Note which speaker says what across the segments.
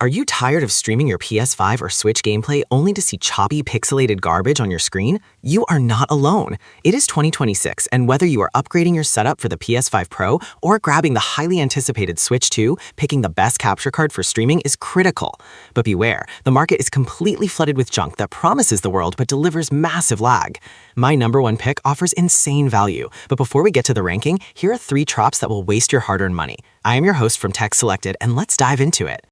Speaker 1: Are you tired of streaming your PS5 or Switch gameplay only to see choppy, pixelated garbage on your screen? You are not alone. It is 2026, and whether you are upgrading your setup for the PS5 Pro or grabbing the highly anticipated Switch 2, picking the best capture card for streaming is critical. But beware, the market is completely flooded with junk that promises the world but delivers massive lag. My #1 pick offers insane value, but before we get to the ranking, here are 3 drops that will waste your hard-earned money. I am your host from Tech Selected, and let's dive into it.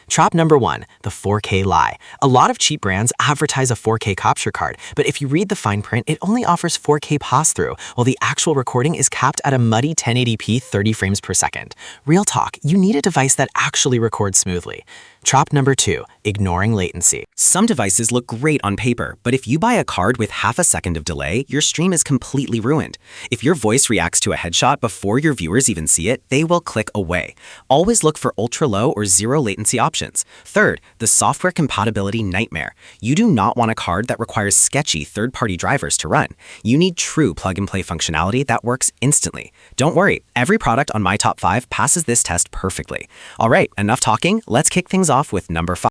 Speaker 1: Trop number 1, the 4K lie. A lot of cheap brands advertise a 4K capture card, but if you read the fine print, it only offers 4K pass-through, while the actual recording is capped at a muddy 1080p 30 frames per second. Real talk, you need a device that actually records smoothly. Trop number 2, ignoring latency. Some devices look great on paper, but if you buy a card with half a second of delay, your stream is completely ruined. If your voice reacts to a headshot before your viewers even see it, they will click away. Always look for ultra-low or zero latency options. Third, the software compatibility nightmare. You do not want a card that requires sketchy third-party drivers to run. You need true plug-and-play functionality that works instantly. Don't worry, every product on my top 5 passes this test perfectly. All right, enough talking, let's kick things off with number 5.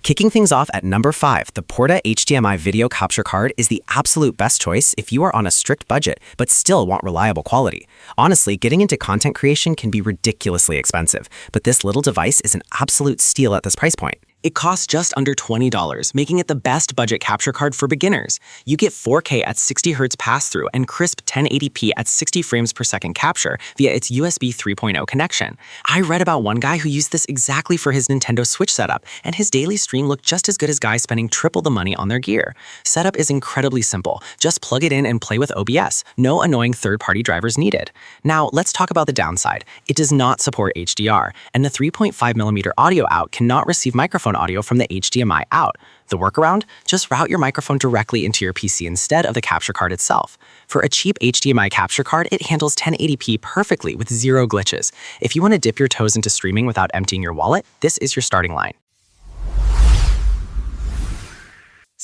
Speaker 1: Kicking things off at number 5, the Portta HDMI video capture card is the absolute best choice if you are on a strict budget but still want reliable quality. Honestly, getting into content creation can be ridiculously expensive, but this little device is an absolute steal at this price point. It costs just under $20, making it the best budget capture card for beginners. You get 4K at 60 Hz pass-through and crisp 1080p at 60 frames per second capture via its USB 3.0 connection. I read about one guy who used this exactly for his Nintendo Switch setup, and his daily stream looked just as good as guys spending triple the money on their gear. Setup is incredibly simple. Just plug it in and play with OBS. No annoying third-party drivers needed. Now, let's talk about the downside. It does not support HDR, and the 3.5mm audio out cannot receive microphone audio from the HDMI out. The workaround? Just route your microphone directly into your PC instead of the capture card itself. For a cheap HDMI capture card, it handles 1080p perfectly with zero glitches. If you want to dip your toes into streaming without emptying your wallet, this is your starting line.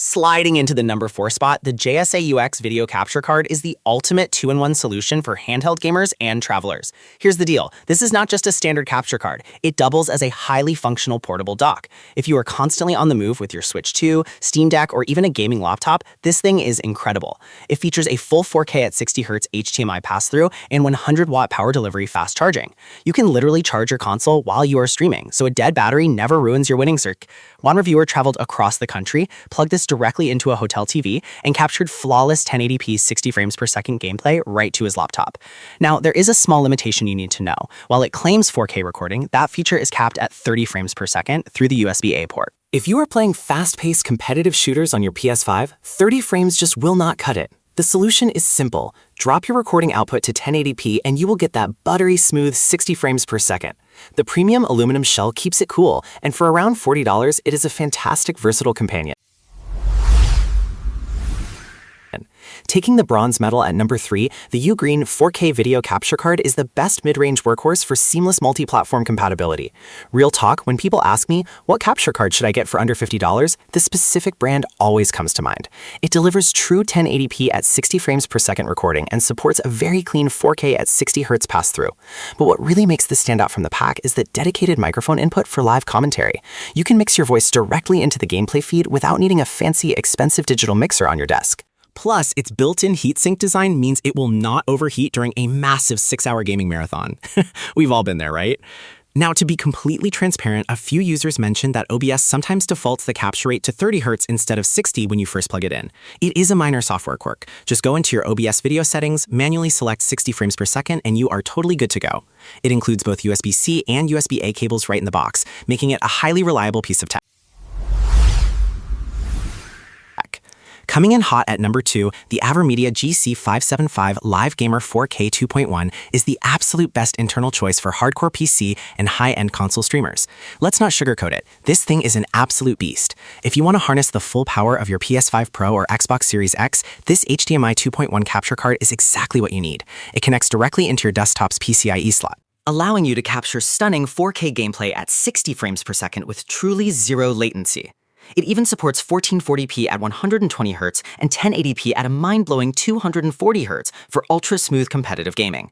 Speaker 1: Sliding into the number 4 spot, the JSAUX video capture card is the ultimate 2-in-1 solution for handheld gamers and travelers. Here's the deal. This is not just a standard capture card. It doubles as a highly functional portable dock. If you are constantly on the move with your Switch 2, Steam Deck, or even a gaming laptop, this thing is incredible. It features a full 4K at 60 Hz HDMI pass-through and 100-watt power delivery fast charging. You can literally charge your console while you are streaming, so a dead battery never ruins your winning streak. One reviewer traveled across the country, plugged this directly into a hotel TV, and captured flawless 1080p 60 frames per second gameplay right to his laptop. Now, there is a small limitation you need to know. While it claims 4K recording, that feature is capped at 30 frames per second through the USB-A port. If you are playing fast-paced competitive shooters on your PS5, 30 frames just will not cut it. The solution is simple. Drop your recording output to 1080p and you will get that buttery smooth 60 frames per second. The premium aluminum shell keeps it cool, and for around $40, it is a fantastic versatile companion. Taking the bronze medal at number 3, the UGREEN 4K video capture card is the best mid-range workhorse for seamless multi-platform compatibility. Real talk, when people ask me, what capture card should I get for under $50, the specific brand always comes to mind. It delivers true 1080p at 60 frames per second recording and supports a very clean 4K at 60 Hz pass-through. But what really makes this stand out from the pack is the dedicated microphone input for live commentary. You can mix your voice directly into the gameplay feed without needing a fancy, expensive digital mixer on your desk. Plus, its built-in heatsink design means it will not overheat during a massive 6-hour gaming marathon. We've all been there, right? Now, to be completely transparent, a few users mentioned that OBS sometimes defaults the capture rate to 30 Hz instead of 60 when you first plug it in. It is a minor software quirk. Just go into your OBS video settings, manually select 60 frames per second, and you are totally good to go. It includes both USB-C and USB-A cables right in the box, making it a highly reliable piece of tech. Coming in hot at number 2, the AverMedia GC575 Live Gamer 4K 2.1 is the absolute best internal choice for hardcore PC and high-end console streamers. Let's not sugarcoat it. This thing is an absolute beast. If you want to harness the full power of your PS5 Pro or Xbox Series X, this HDMI 2.1 capture card is exactly what you need. It connects directly into your desktop's PCIe slot, allowing you to capture stunning 4K gameplay at 60 frames per second with truly zero latency. It even supports 1440p at 120Hz and 1080p at a mind-blowing 240Hz for ultra-smooth competitive gaming.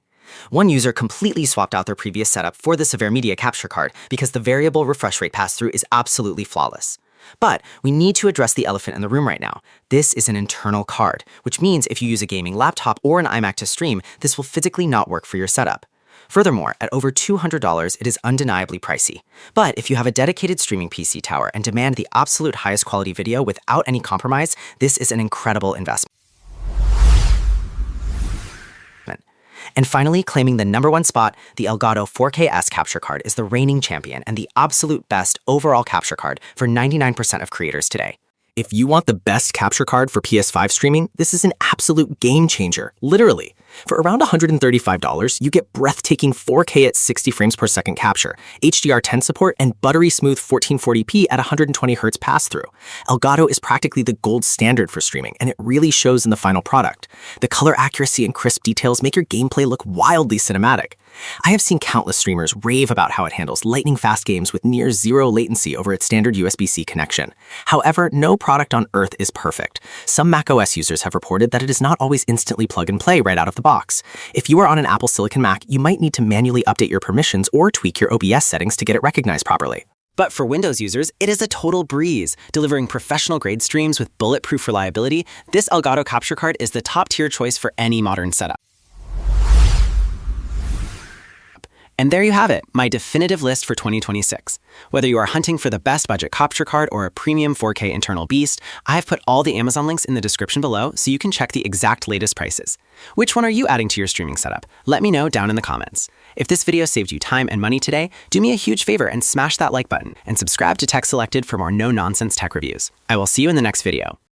Speaker 1: One user completely swapped out their previous setup for the Severe Media capture card because the variable refresh rate pass-through is absolutely flawless. But we need to address the elephant in the room right now. This is an internal card, which means if you use a gaming laptop or an iMac to stream, this will physically not work for your setup. Furthermore, at over $200, it is undeniably pricey. But if you have a dedicated streaming PC tower and demand the absolute highest quality video without any compromise, this is an incredible investment. And finally, claiming the #1 spot, the Elgato 4K capture card is the reigning champion and the absolute best overall capture card for 99% of creators today. If you want the best capture card for PS5 streaming, this is an absolute game changer, literally. For around $135, you get breathtaking 4K at 60 frames per second capture, HDR10 support, and buttery smooth 1440p at 120Hz pass-through. Elgato is practically the gold standard for streaming, and it really shows in the final product. The color accuracy and crisp details make your gameplay look wildly cinematic. I have seen countless streamers rave about how it handles lightning-fast games with near zero latency over its standard USB-C connection. However, no product on Earth is perfect. Some macOS users have reported that it is not always instantly plug-and-play right out of the box. If you are on an Apple Silicon Mac, you might need to manually update your permissions or tweak your OBS settings to get it recognized properly. But for Windows users, it is a total breeze. Delivering professional-grade streams with bulletproof reliability, this Elgato capture card is the top-tier choice for any modern setup. And there you have it, my definitive list for 2026. Whether you are hunting for the best budget capture card or a premium 4K internal beast, I've put all the Amazon links in the description below so you can check the exact latest prices. Which one are you adding to your streaming setup? Let me know down in the comments. If this video saved you time and money today, do me a huge favor and smash that like button and subscribe to Tech Selected for more no-nonsense tech reviews. I will see you in the next video.